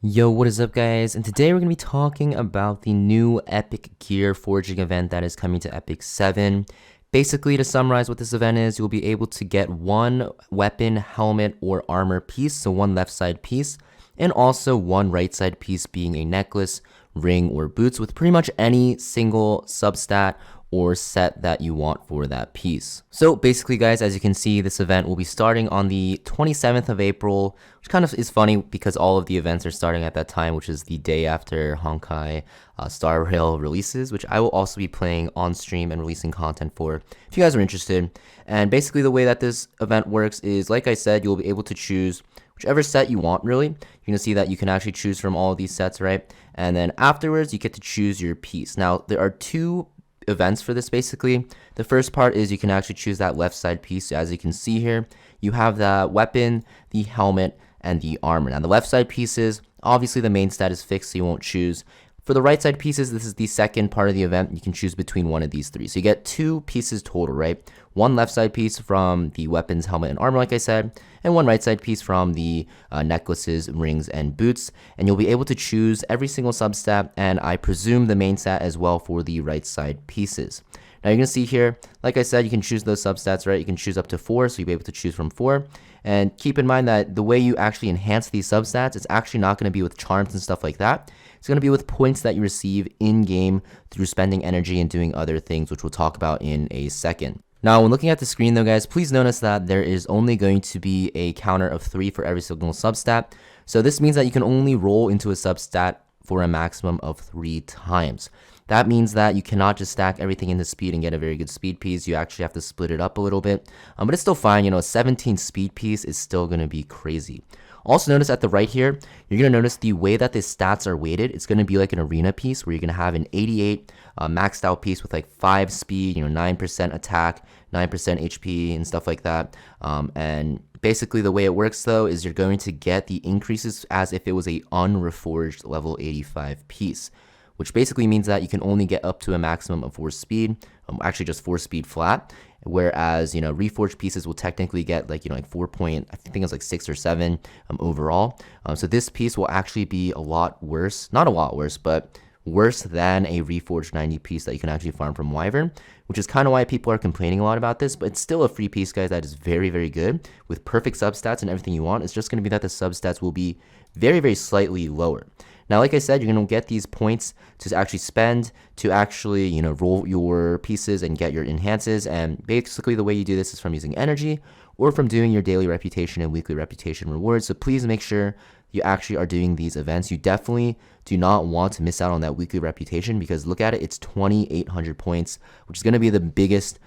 Yo, what is up, guys? And today we're going to be talking about the new Epic Gear forging event that is coming to Epic 7. Basically, to summarize what this event is, you'll be able to get one weapon, helmet, or armor piece, so one left side piece, and also one right side piece being a necklace, ring, or boots with pretty much any single substat or set that you want for that piece. So basically, guys, as you can see, this event will be starting on the 27th of April, which kind of is funny because all of the events are starting at that time, which is the day after Honkai Star Rail releases, which I will also be playing on stream and releasing content for if you guys are interested. And basically the way that this event works is, like I said, you'll be able to choose whichever set you want, really. You're going to see that you can actually choose from all of these sets, right? And then afterwards, you get to choose your piece. Now, there are two events for this basically. The first part is you can actually choose that left side piece. So as you can see here, you have the weapon, the helmet, and the armor. Now the left side pieces, obviously the main stat is fixed, so you won't choose. For the right side pieces, this is the second part of the event. You can choose between one of these three. So you get two pieces total, right? One left side piece from the weapons, helmet, and armor, like I said, and one right side piece from the necklaces, rings, and boots. And you'll be able to choose every single substat, and I presume the main stat as well for the right side pieces. Now you're going to see here, like I said, you can choose those substats, right? You can choose up to 4, so you'll be able to choose from 4. And keep in mind that the way you actually enhance these substats, it's actually not going to be with charms and stuff like that. It's going to be with points that you receive in-game through spending energy and doing other things, which we'll talk about in a second. Now, when looking at the screen though, guys, please notice that there is only going to be a counter of 3 for every single substat. So this means that you can only roll into a substat for a maximum of 3 times. That means that you cannot just stack everything into speed and get a very good speed piece. You actually have to split it up a little bit. But it's still fine. You know, a 17 speed piece is still going to be crazy. Also notice at the right here, you're going to notice the way that the stats are weighted. It's going to be like an arena piece where you're going to have an 88 maxed out piece with like 5 speed, 9% attack, 9% HP and stuff like that. And basically the way it works though is you're going to get the increases as if it was a unreforged level 85 piece, which basically means that you can only get up to a maximum of 4 speed, actually just 4 speed flat, whereas, reforged pieces will technically get like, like 4 point, I think it's like 6 or 7 overall. So this piece will actually be a lot worse, not a lot worse, but worse than a reforged 90 piece that you can actually farm from Wyvern, which is kind of why people are complaining a lot about this, but it's still a free piece, guys, that is very, very good with perfect substats and everything you want. It's just going to be that the substats will be very, very slightly lower. Now, like I said, you're going to get these points to actually spend to actually, roll your pieces and get your enhances. And basically the way you do this is from using energy or from doing your daily reputation and weekly reputation rewards. So please make sure you actually are doing these events. You definitely do not want to miss out on that weekly reputation because look at it, it's 2,800 points, which is going to be the biggest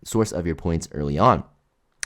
source of your points early on.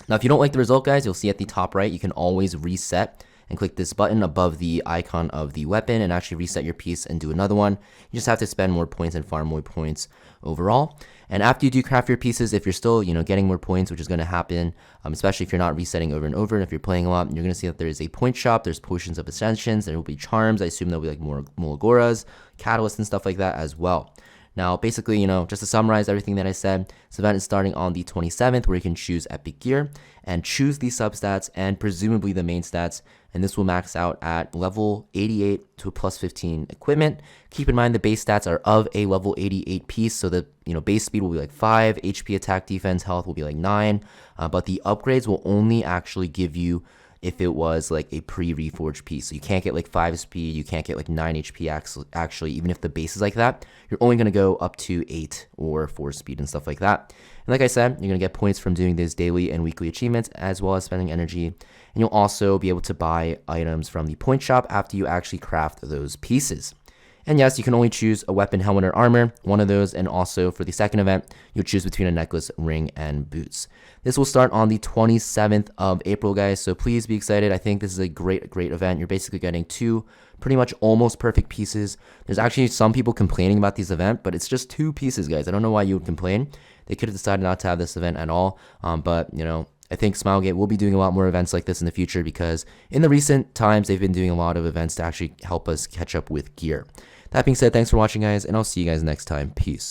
Now, if you don't like the result, guys, you'll see at the top right, you can always reset and click this button above the icon of the weapon and actually reset your piece and do another one. You just have to spend more points and farm more points overall. And after you do craft your pieces, if you're still, getting more points, which is going to happen, especially if you're not resetting over and over, and if you're playing a lot, you're going to see that there is a point shop, there's potions of ascensions, there will be charms, I assume there'll be like more Mulagoras, catalysts and stuff like that as well. Now, basically, just to summarize everything that I said, this event is starting on the 27th, where you can choose Epic Gear and choose the substats and presumably the main stats, and this will max out at level 88 to a plus 15 equipment. Keep in mind the base stats are of a level 88 piece, so the base speed will be like 5, HP, attack, defense, health will be like 9, but the upgrades will only actually give you if it was like a pre-reforged piece. So you can't get like 5 speed, you can't get like 9 HP actually, even if the base is like that. You're only going to go up to 8 or 4 speed and stuff like that. And like I said, you're going to get points from doing these daily and weekly achievements as well as spending energy. And you'll also be able to buy items from the point shop after you actually craft those pieces. And yes, you can only choose a weapon, helmet, or armor, one of those, and also for the second event, you'll choose between a necklace, ring, and boots. This will start on the 27th of April, guys, so please be excited. I think this is a great event. You're basically getting 2 pretty much almost perfect pieces. There's actually some people complaining about this event, but it's just 2 pieces, guys. I don't know why you would complain. They could have decided not to have this event at all, but, I think Smilegate will be doing a lot more events like this in the future because in the recent times, they've been doing a lot of events to actually help us catch up with gear. That being said, thanks for watching, guys, and I'll see you guys next time. Peace.